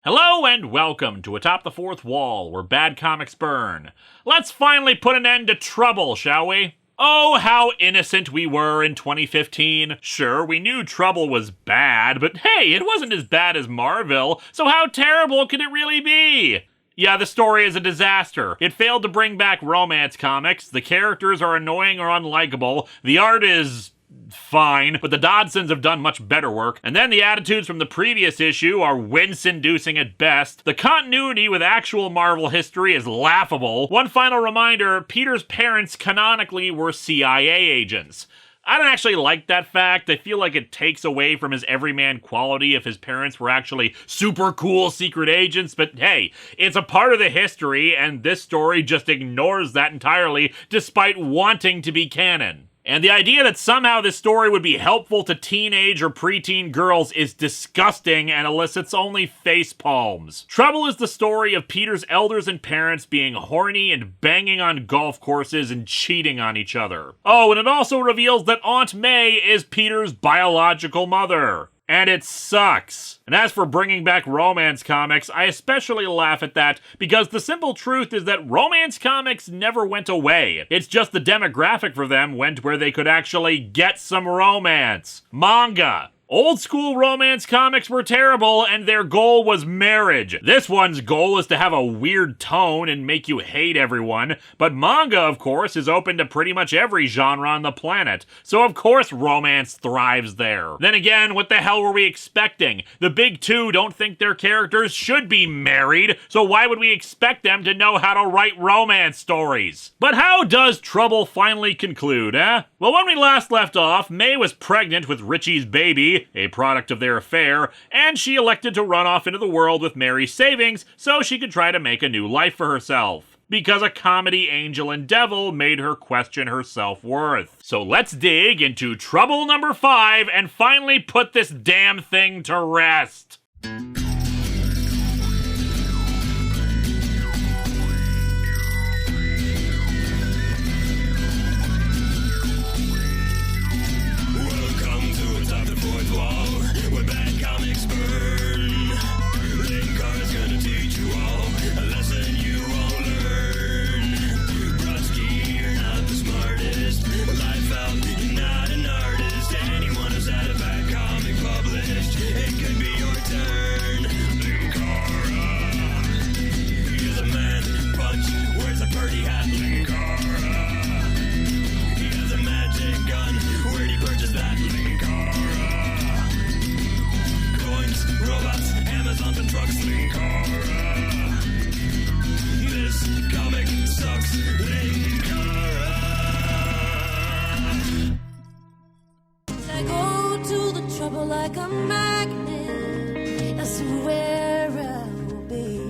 Hello and welcome to Atop the Fourth Wall, where bad comics burn. Let's finally put an end to trouble, shall we? Oh, how innocent we were in 2015. Sure, we knew trouble was bad, but hey, it wasn't as bad as Marvel, so how terrible could it really be? Yeah, the story is a disaster. It failed to bring back romance comics, the characters are annoying or unlikable, the art is fine, but the Dodsons have done much better work, and then the attitudes from the previous issue are wince-inducing at best. The continuity with actual Marvel history is laughable. One final reminder, Peter's parents canonically were CIA agents. I don't actually like that fact. I feel like it takes away from his everyman quality if his parents were actually super cool secret agents, but hey, it's a part of the history, and this story just ignores that entirely despite wanting to be canon. And the idea that somehow this story would be helpful to teenage or preteen girls is disgusting and elicits only face palms. Trouble is the story of Peter's elders and parents being horny and banging on golf courses and cheating on each other. Oh, and it also reveals that Aunt May is Peter's biological mother. And it sucks. And as for bringing back romance comics, I especially laugh at that because the simple truth is that romance comics never went away. It's just the demographic for them went where they could actually get some romance. Manga. Old school romance comics were terrible and their goal was marriage. This one's goal is to have a weird tone and make you hate everyone, but manga, of course, is open to pretty much every genre on the planet, so of course romance thrives there. Then again, what the hell were we expecting? The big two don't think their characters should be married, so why would we expect them to know how to write romance stories? But how does Trouble finally conclude, eh? Well, when we last left off, May was pregnant with Richie's baby, a product of their affair, and she elected to run off into the world with Mary's savings so she could try to make a new life for herself. Because a comedy angel and devil made her question her self-worth. So let's dig into Trouble number 5 and finally put this damn thing to rest. Linkara's gonna teach you all a lesson you won't learn. Brodsky, you're not the smartest. Life out, you're not an artist. Anyone who's had a bad comic published, it could be your turn. Linkara, he's a man punch, wears a birdie hat. Linkara, he has a magic gun. Where'd he purchase that? Linkara, coins, robots, Amazon and trucks. Linkara, this comic sucks. Linkara. I go to the trouble like a magnet. That's where I'll be.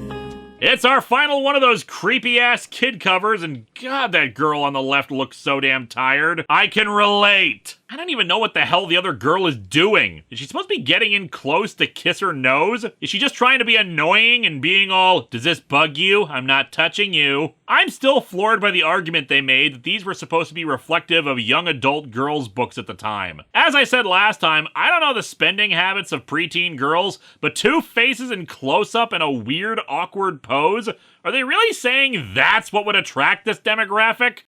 It's our final one of those creepy-ass kid covers, and God, that girl on the left looks so damn tired. I can relate. I don't even know what the hell the other girl is doing. Is she supposed to be getting in close to kiss her nose? Is she just trying to be annoying and being all, does this bug you? I'm not touching you. I'm still floored by the argument they made that these were supposed to be reflective of young adult girls' books at the time. As I said last time, I don't know the spending habits of preteen girls, but two faces in close-up in a weird, awkward pose? Are they really saying that's what would attract this demographic?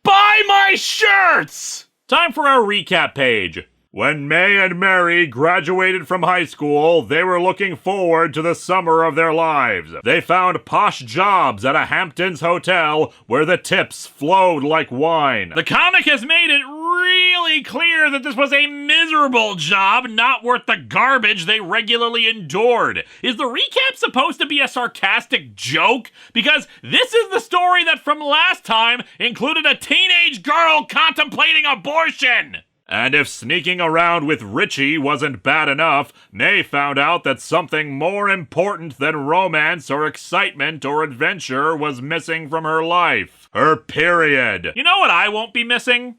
Buy my shirts! Time for our recap page. When May and Mary graduated from high school, they were looking forward to the summer of their lives. They found posh jobs at a Hamptons hotel where the tips flowed like wine. The comic has made it really clear that this was a miserable job, not worth the garbage they regularly endured. Is the recap supposed to be a sarcastic joke? Because this is the story that from last time included a teenage girl contemplating abortion. And if sneaking around with Richie wasn't bad enough, May found out that something more important than romance or excitement or adventure was missing from her life. Her period. You know what I won't be missing?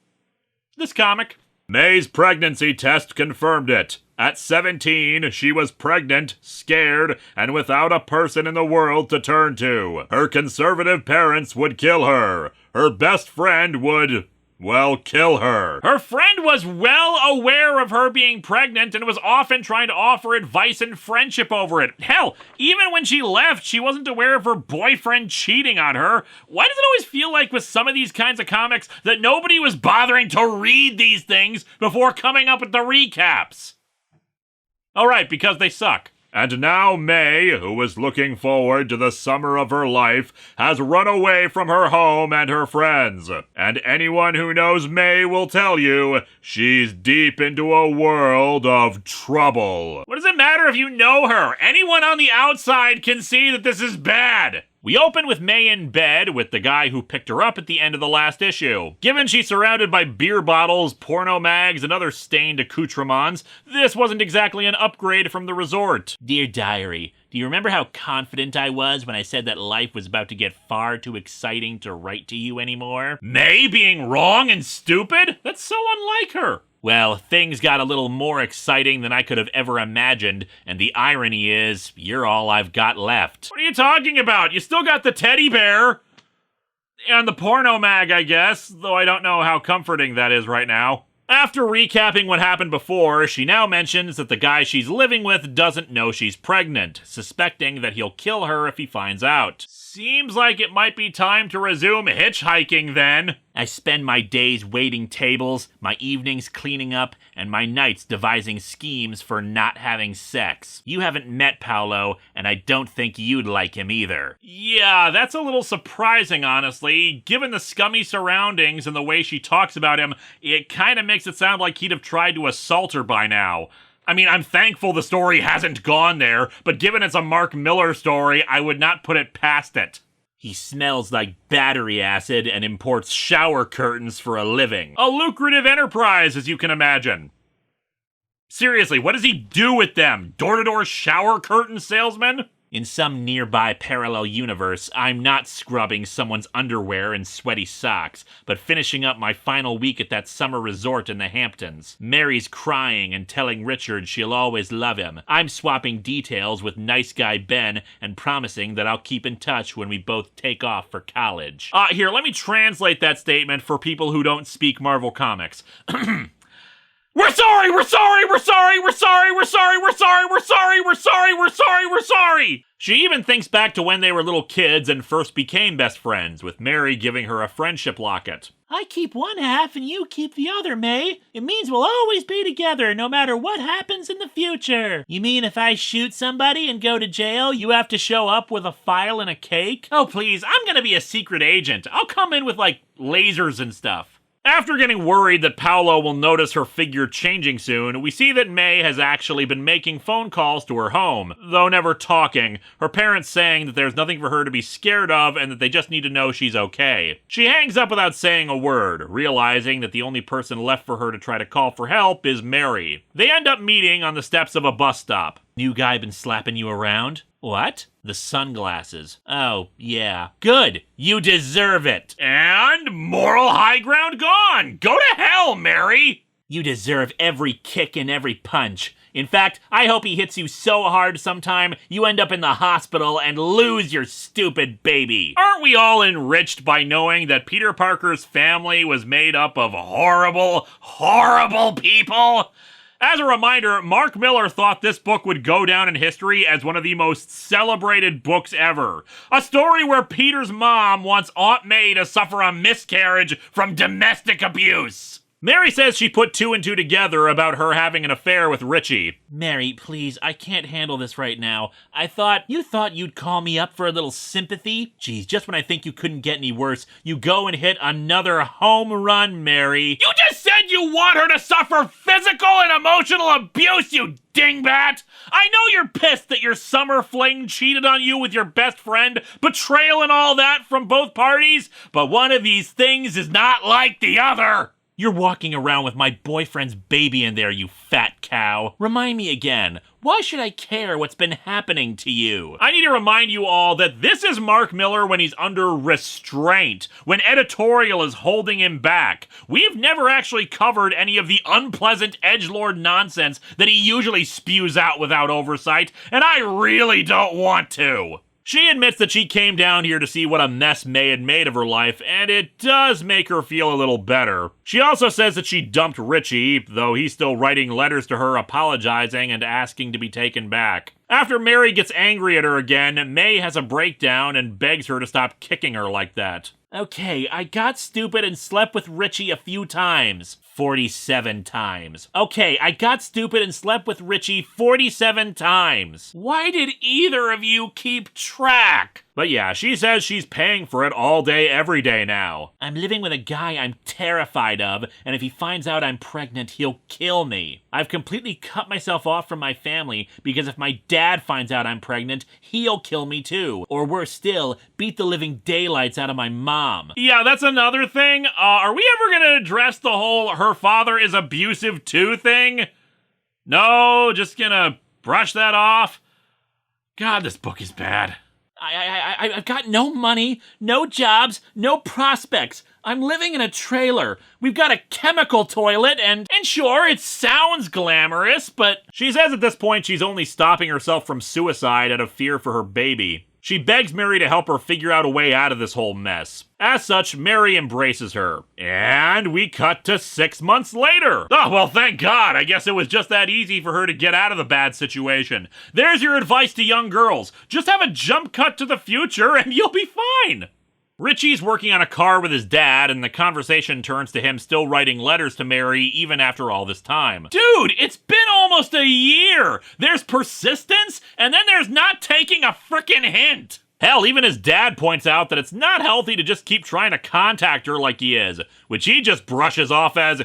This comic. May's pregnancy test confirmed it. At 17, she was pregnant, scared, and without a person in the world to turn to. Her conservative parents would kill her. Her best friend would well, kill her. Her friend was well aware of her being pregnant and was often trying to offer advice and friendship over it. Hell, even when she left, she wasn't aware of her boyfriend cheating on her. Why does it always feel like with some of these kinds of comics that nobody was bothering to read these things before coming up with the recaps? All right, because they suck. And now May, who was looking forward to the summer of her life, has run away from her home and her friends. And anyone who knows May will tell you she's deep into a world of trouble. What does it matter if you know her? Anyone on the outside can see that this is bad. We open with May in bed with the guy who picked her up at the end of the last issue. Given she's surrounded by beer bottles, porno mags, and other stained accoutrements, this wasn't exactly an upgrade from the resort. Dear Diary, do you remember how confident I was when I said that life was about to get far too exciting to write to you anymore? May being wrong and stupid? That's so unlike her. Well, things got a little more exciting than I could have ever imagined, and the irony is, you're all I've got left. What are you talking about? You still got the teddy bear! And the porno mag, I guess, though I don't know how comforting that is right now. After recapping what happened before, she now mentions that the guy she's living with doesn't know she's pregnant, suspecting that he'll kill her if he finds out. Seems like it might be time to resume hitchhiking then. I spend my days waiting tables, my evenings cleaning up, and my nights devising schemes for not having sex. You haven't met Paolo, and I don't think you'd like him either. Yeah, that's a little surprising, honestly. Given the scummy surroundings and the way she talks about him, it kind of makes it sound like he'd have tried to assault her by now. I mean, I'm thankful the story hasn't gone there, but given it's a Mark Millar story, I would not put it past it. He smells like battery acid and imports shower curtains for a living. A lucrative enterprise, as you can imagine. Seriously, what does he do with them? Door-to-door shower curtain salesman? In some nearby parallel universe, I'm not scrubbing someone's underwear and sweaty socks, but finishing up my final week at that summer resort in the Hamptons. Mary's crying and telling Richard she'll always love him. I'm swapping details with nice guy Ben and promising that I'll keep in touch when we both take off for college. Here, let me translate that statement for people who don't speak Marvel Comics. We're sorry, we're sorry, we're sorry, we're sorry, we're sorry, we're sorry, we're sorry, we're sorry, we're sorry, we're sorry. She even thinks back to when they were little kids and first became best friends, with Mary giving her a friendship locket. I keep one half and you keep the other, May. It means we'll always be together, no matter what happens in the future. You mean if I shoot somebody and go to jail, you have to show up with a file and a cake? Oh, please, I'm gonna be a secret agent. I'll come in with, like, lasers and stuff. After getting worried that Paolo will notice her figure changing soon, we see that May has actually been making phone calls to her home, though never talking, her parents saying that there's nothing for her to be scared of and that they just need to know she's okay. She hangs up without saying a word, realizing that the only person left for her to try to call for help is Mary. They end up meeting on the steps of a bus stop. New guy been slapping you around? What? The sunglasses. Oh, yeah. Good. You deserve it. And moral high ground gone. Go to hell, Mary. You deserve every kick and every punch. In fact, I hope he hits you so hard sometime you end up in the hospital and lose your stupid baby. Aren't we all enriched by knowing that Peter Parker's family was made up of horrible, horrible people? As a reminder, Mark Millar thought this book would go down in history as one of the most celebrated books ever. A story where Peter's mom wants Aunt May to suffer a miscarriage from domestic abuse. Mary says she put two and two together about her having an affair with Richie. Mary, please, I can't handle this right now. You thought you'd call me up for a little sympathy? Geez, just when I think you couldn't get any worse, you go and hit another home run, Mary. You just said you want her to suffer physical and emotional abuse, you dingbat! I know you're pissed that your summer fling cheated on you with your best friend, betrayal and all that from both parties, but one of these things is not like the other. You're walking around with my boyfriend's baby in there, you fat cow. Remind me again, why should I care what's been happening to you? I need to remind you all that this is Mark Millar when he's under restraint, when editorial is holding him back. We've never actually covered any of the unpleasant edgelord nonsense that he usually spews out without oversight, and I really don't want to. She admits that she came down here to see what a mess May had made of her life, and it does make her feel a little better. She also says that she dumped Richie, though he's still writing letters to her apologizing and asking to be taken back. After Mary gets angry at her again, May has a breakdown and begs her to stop kicking her like that. Okay, I got stupid and slept with Richie a few times. 47 times. Okay, I got stupid and slept with Richie 47 times. Why did either of you keep track? But yeah, she says she's paying for it all day, every day now. I'm living with a guy I'm terrified of, and if he finds out I'm pregnant, he'll kill me. I've completely cut myself off from my family because if my dad finds out I'm pregnant, he'll kill me too. Or worse still, beat the living daylights out of my mom. Yeah, that's another thing. Are we ever gonna address the whole her father is abusive too thing? No, just gonna brush that off? God, this book is bad. I've got no money, no jobs, no prospects. I'm living in a trailer. We've got a chemical toilet and sure, it sounds glamorous, but she says at this point she's only stopping herself from suicide out of fear for her baby. She begs Mary to help her figure out a way out of this whole mess. As such, Mary embraces her. And we cut to 6 months later. Oh, well, thank God. I guess it was just that easy for her to get out of the bad situation. There's your advice to young girls. Just have a jump cut to the future and you'll be fine. Richie's working on a car with his dad, and the conversation turns to him still writing letters to Mary even after all this time. Dude, it's been almost a year! There's persistence, and then there's not taking a frickin' hint! Hell, even his dad points out that it's not healthy to just keep trying to contact her like he is, which he just brushes off as,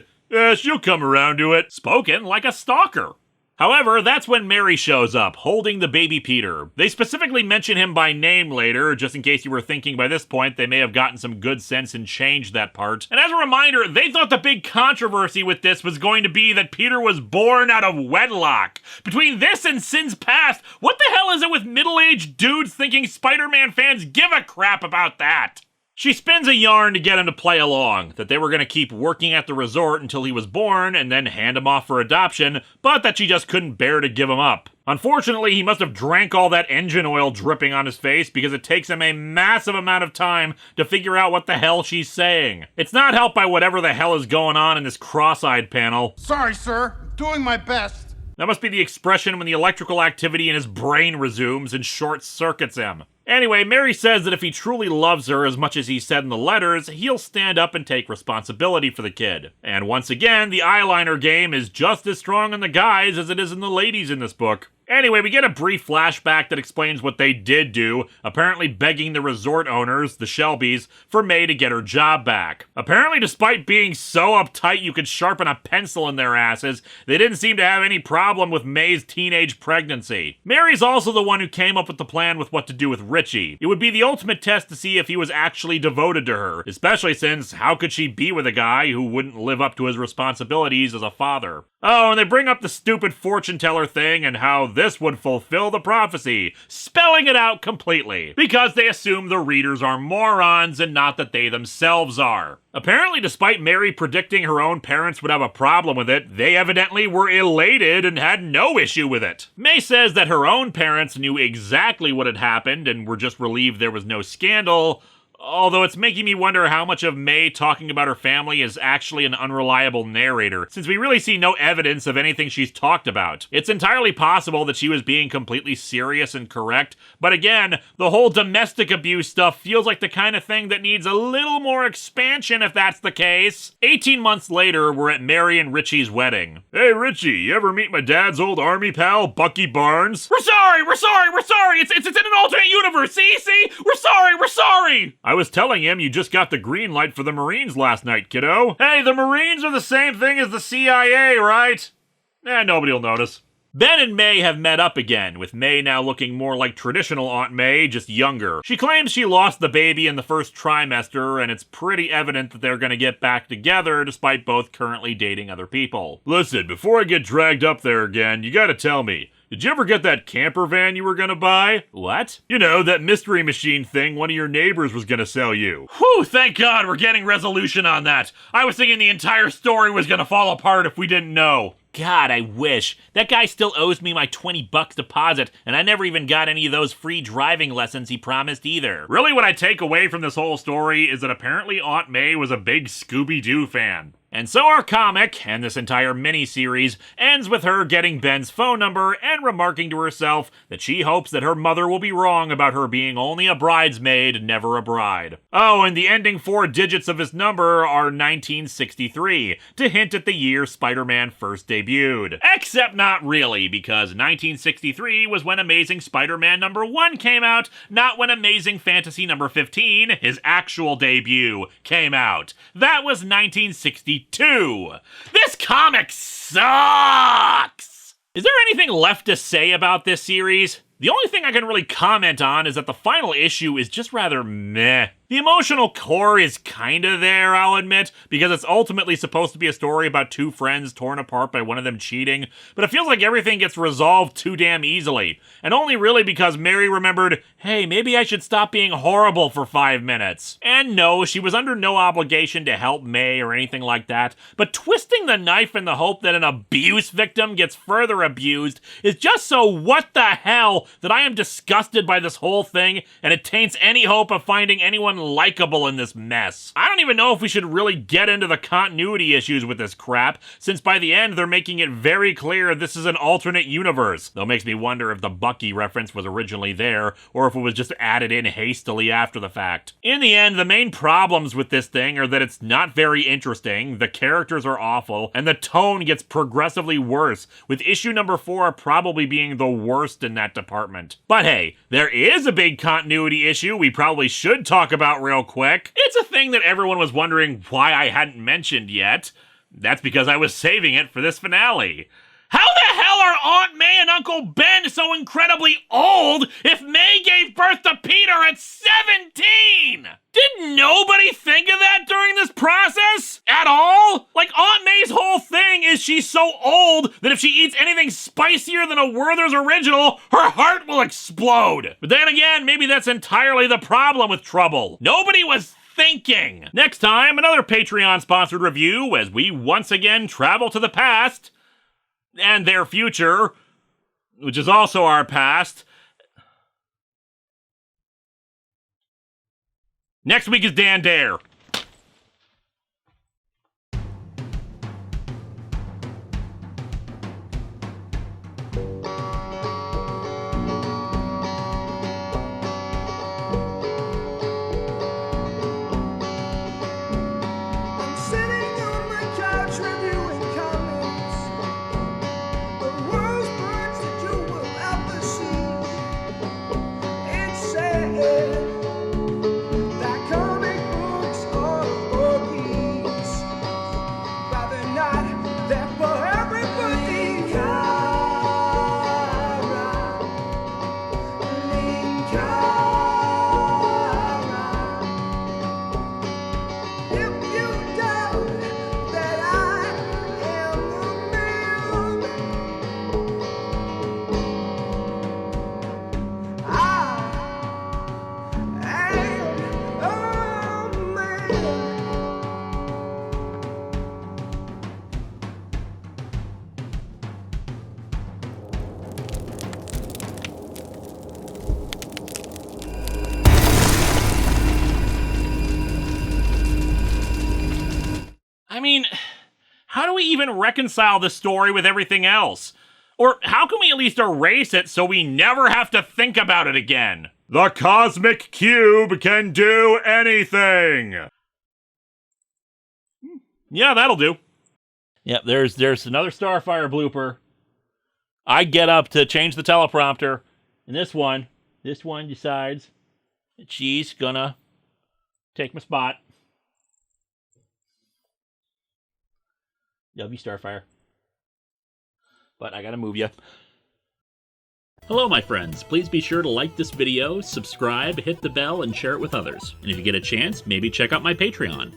she'll come around to it, spoken like a stalker. However, that's when Mary shows up, holding the baby Peter. They specifically mention him by name later, just in case you were thinking by this point they may have gotten some good sense and changed that part. And as a reminder, they thought the big controversy with this was going to be that Peter was born out of wedlock. Between this and Sins Past, what the hell is it with middle-aged dudes thinking Spider-Man fans give a crap about that? She spins a yarn to get him to play along, that they were going to keep working at the resort until he was born and then hand him off for adoption, but that she just couldn't bear to give him up. Unfortunately, he must have drank all that engine oil dripping on his face because it takes him a massive amount of time to figure out what the hell she's saying. It's not helped by whatever the hell is going on in this cross-eyed panel. Sorry, sir. I'm doing my best. That must be the expression when the electrical activity in his brain resumes and short-circuits him. Anyway, Mary says that if he truly loves her as much as he said in the letters, he'll stand up and take responsibility for the kid. And once again, the eyeliner game is just as strong in the guys as it is in the ladies in this book. Anyway, we get a brief flashback that explains what they did do, apparently begging the resort owners, the Shelbys, for May to get her job back. Apparently, despite being so uptight you could sharpen a pencil in their asses, they didn't seem to have any problem with May's teenage pregnancy. Mary's also the one who came up with the plan with what to do with Richie. It would be the ultimate test to see if he was actually devoted to her, especially since how could she be with a guy who wouldn't live up to his responsibilities as a father? Oh, and they bring up the stupid fortune teller thing and how this would fulfill the prophecy, spelling it out completely, because they assume the readers are morons and not that they themselves are. Apparently, despite Mary predicting her own parents would have a problem with it, they evidently were elated and had no issue with it. May says that her own parents knew exactly what had happened and were just relieved there was no scandal, although it's making me wonder how much of May talking about her family is actually an unreliable narrator, since we really see no evidence of anything she's talked about. It's entirely possible that she was being completely serious and correct, but again, the whole domestic abuse stuff feels like the kind of thing that needs a little more expansion if that's the case. 18 months later, we're at Mary and Richie's wedding. Hey Richie, you ever meet my dad's old army pal, Bucky Barnes? We're sorry! It's in an alternate universe, see? We're sorry! I was telling him you just got the green light for the Marines last night, kiddo. Hey, the Marines are the same thing as the CIA, right? Nobody'll notice. Ben and May have met up again, with May now looking more like traditional Aunt May, just younger. She claims she lost the baby in the first trimester, and it's pretty evident that they're gonna get back together despite both currently dating other people. Listen, before I get dragged up there again, you gotta tell me, did you ever get that camper van you were gonna buy? What? You know, that mystery machine thing one of your neighbors was gonna sell you. Whew, thank God we're getting resolution on that. I was thinking the entire story was gonna fall apart if we didn't know. God, I wish. That guy still owes me my $20 deposit, and I never even got any of those free driving lessons he promised either. Really, what I take away from this whole story is that apparently Aunt May was a big Scooby-Doo fan. And so our comic, and this entire mini-series, ends with her getting Ben's phone number and remarking to herself that she hopes that her mother will be wrong about her being only a bridesmaid, never a bride. Oh, and the ending 4 digits of his number are 1963, to hint at the year Spider-Man first debuted. Except not really, because 1963 was when Amazing Spider-Man #1 came out, not when Amazing Fantasy #15, his actual debut, came out. That was 1962. This comic sucks! Is there anything left to say about this series? The only thing I can really comment on is that the final issue is just rather meh. The emotional core is kinda there, I'll admit, because it's ultimately supposed to be a story about 2 friends torn apart by one of them cheating, but it feels like everything gets resolved too damn easily, and only really because Mary remembered, hey, maybe I should stop being horrible for 5 minutes. And no, she was under no obligation to help May or anything like that, but twisting the knife in the hope that an abuse victim gets further abused is just so what the hell that I am disgusted by this whole thing, and it taints any hope of finding anyone likable in this mess. I don't even know if we should really get into the continuity issues with this crap, since by the end they're making it very clear this is an alternate universe. Though it makes me wonder if the Bucky reference was originally there, or if it was just added in hastily after the fact. In the end, the main problems with this thing are that it's not very interesting, the characters are awful, and the tone gets progressively worse, with issue #4 probably being the worst in that department. But hey, there is a big continuity issue we probably should talk about real quick. It's a thing that everyone was wondering why I hadn't mentioned yet. That's because I was saving it for this finale. How the hell are Aunt May and Uncle Ben so incredibly old if May gave birth to Peter at 17? Did nobody think of that during this process? At all? Like, Aunt May's whole thing is she's so old that if she eats anything spicier than a Werther's original, her heart will explode. But then again, maybe that's entirely the problem with Trouble. Nobody was thinking. Next time, another Patreon-sponsored review as we once again travel to the past and their future, which is also our past. Next week is Dan Dare. I'm sitting on my couch reviewing comics, the worst words that you will ever see. It's sad that comic books are for geeks, but they're not. They're for everybody. Linkara. If you doubt that I am a man, I am a man. I mean, how do we even reconcile this story with everything else? Or how can we at least erase it so we never have to think about it again? The Cosmic Cube can do anything! Yeah, that'll do. Yep, there's another Starfire blooper. I get up to change the teleprompter, and this one decides that she's gonna take my spot. Love you, Starfire. But I gotta move you. Hello, my friends. Please be sure to like this video, subscribe, hit the bell, and share it with others. And if you get a chance, maybe check out my Patreon.